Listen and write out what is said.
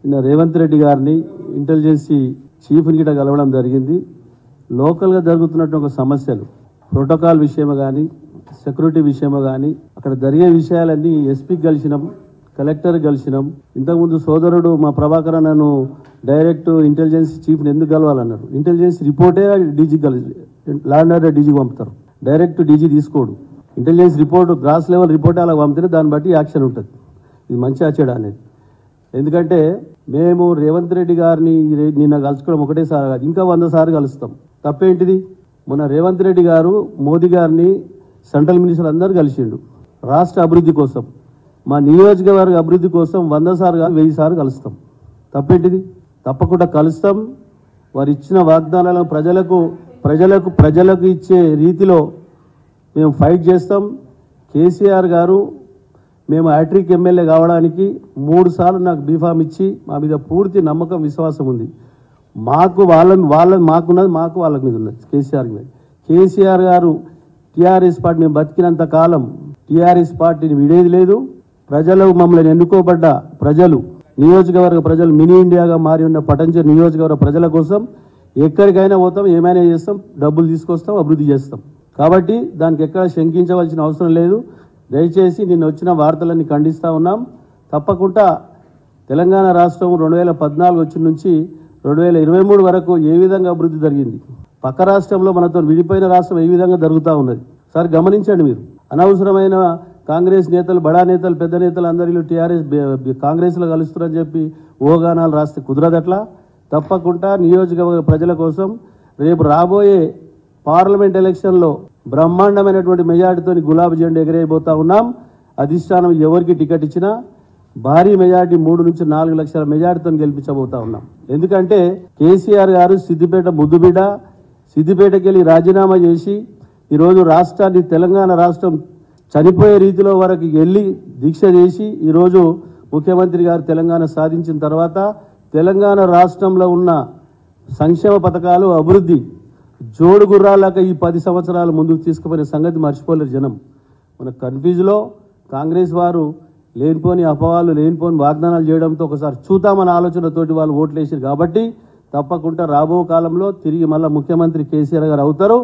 నిన్న రేవంత్ రెడ్డి గారిని ఇంటెలిజెన్సీ చీఫ్ని గిట్ట కలవడం జరిగింది. లోకల్గా జరుగుతున్నట్టు ఒక సమస్యలు ప్రోటోకాల్ విషయమో కానీ సెక్యూరిటీ విషయమో కానీ అక్కడ జరిగే విషయాలన్నీ ఎస్పీకి కలిసినాం, కలెక్టర్ కలిసినాం. ఇంతకుముందు సోదరుడు మా ప్రభాకర్ నన్ను డైరెక్ట్ ఇంటెలిజెన్స్ చీఫ్ని ఎందుకు కలవాలన్నారు. ఇంటెలిజెన్స్ రిపోర్టే డీజీకి కలిసి ల్యాండ్ ఆర్డర్ డీజీకి పంపుతారు, డైరెక్ట్ డీజీ తీసుకోడు. Intelligence report gross level report అలా పంపితే దాన్ని బట్టి యాక్షన్ ఉంటుంది. ఇది మంచి ఆచరణ అనేది. ఎందుకంటే మేము రేవంత్ రెడ్డి గారిని నిన్న కలుసుకోవడం ఒకటేసారి కాదు, ఇంకా 100 సార్లు కలుస్తాం. తప్పేంటిది? మొన్న రేవంత్ రెడ్డి గారు మోదీ గారిని సెంట్రల్ మినిస్టర్ అందరూ కలిసిండు రాష్ట్ర అభివృద్ధి కోసం. మా నియోజకవర్గ అభివృద్ధి కోసం 100 సార్లు కాదు 1000 సార్లు కలుస్తాం. తప్పేంటిది? తప్పకుండా కలుస్తాం. వారు ఇచ్చిన వాగ్దానాలను ప్రజలకు ఇచ్చే రీతిలో మేము ఫైట్ చేస్తాం. కేసీఆర్ గారు మేము హ్యాట్రిక్ ఎమ్మెల్యే కావడానికి 3 సార్లు నాకు బీఫామ్ ఇచ్చి మా మీద పూర్తి నమ్మకం విశ్వాసం ఉంది. మాకున్నది మాకు వాళ్ళకి మీద ఉన్నది కేసీఆర్ మీద. కేసీఆర్ గారు టీఆర్ఎస్ పార్టీ మేము బతికినంత కాలం టీఆర్ఎస్ పార్టీని విడేది లేదు. ప్రజలు మమ్మల్ని ఎన్నుకోబడ్డ ప్రజలు, నియోజకవర్గ ప్రజలు మినీ ఇండియాగా మారి ఉన్న పటంచెరు నియోజకవర్గ ప్రజల కోసం ఎక్కడికైనా పోతాం, ఏమైనా చేస్తాం, డబ్బులు తీసుకొస్తాం, అభివృద్ధి చేస్తాం. కాబట్టి దానికి ఎక్కడ శంకించవలసిన అవసరం లేదు. దయచేసి నిన్న వచ్చిన వార్తలన్నీ ఖండిస్తూ ఉన్నాం. తప్పకుండా తెలంగాణ రాష్ట్రం 2014 వచ్చిన నుంచి 2023 వరకు ఏ విధంగా అభివృద్ధి జరిగింది, పక్క రాష్ట్రంలో మనతో విడిపోయిన రాష్ట్రం ఏ విధంగా జరుగుతూ ఉన్నది సార్ గమనించండి. మీరు అనవసరమైన కాంగ్రెస్ నేతలు, బడా నేతలు, పెద్ద నేతలు అందరిలో టీఆర్ఎస్ కాంగ్రెస్లో కలుస్తారని చెప్పి ఓగానాలు రాస్తే కుదరదట్లా. తప్పకుండా నియోజకవర్గ ప్రజల కోసం రేపు రాబోయే పార్లమెంట్ ఎలక్షన్లో బ్రహ్మాండమైనటువంటి మెజార్టీతో గులాబీ జెండా ఎగరేయబోతా ఉన్నాం. అధిష్టానం ఎవరికి టికెట్ ఇచ్చినా భారీ మెజార్టీ 3 నుంచి 4 లక్షల మెజార్టీతో గెలిపించబోతా ఉన్నాం. ఎందుకంటే కేసీఆర్ గారు సిద్దిపేట ముద్దుబిడ్డ, సిద్దిపేటకి వెళ్ళి రాజీనామా చేసి ఈరోజు రాష్ట్రాన్ని, తెలంగాణ రాష్ట్రం చనిపోయే రీతిలో వరకు వెళ్ళి దీక్ష చేసి ఈరోజు ముఖ్యమంత్రి గారు తెలంగాణ సాధించిన తర్వాత తెలంగాణ రాష్ట్రంలో ఉన్న సంక్షేమ పథకాలు, అభివృద్ధి జోడు గుర్రాలాగా ఈ 10 సంవత్సరాలు ముందుకు తీసుకుపోయిన సంగతి మర్చిపోలేరు జనం. మన కన్ఫ్యూజ్లో కాంగ్రెస్ వారు లేనిపోని అపవాళ్ళు, లేనిపోని వాగ్దానాలు చేయడంతో ఒకసారి చూద్దామన్న ఆలోచనతోటి వాళ్ళు ఓట్లు వేసారు. కాబట్టి తప్పకుండా రాబో కాలంలో తిరిగి మళ్ళీ ముఖ్యమంత్రి కేసీఆర్ గారు అవుతారు.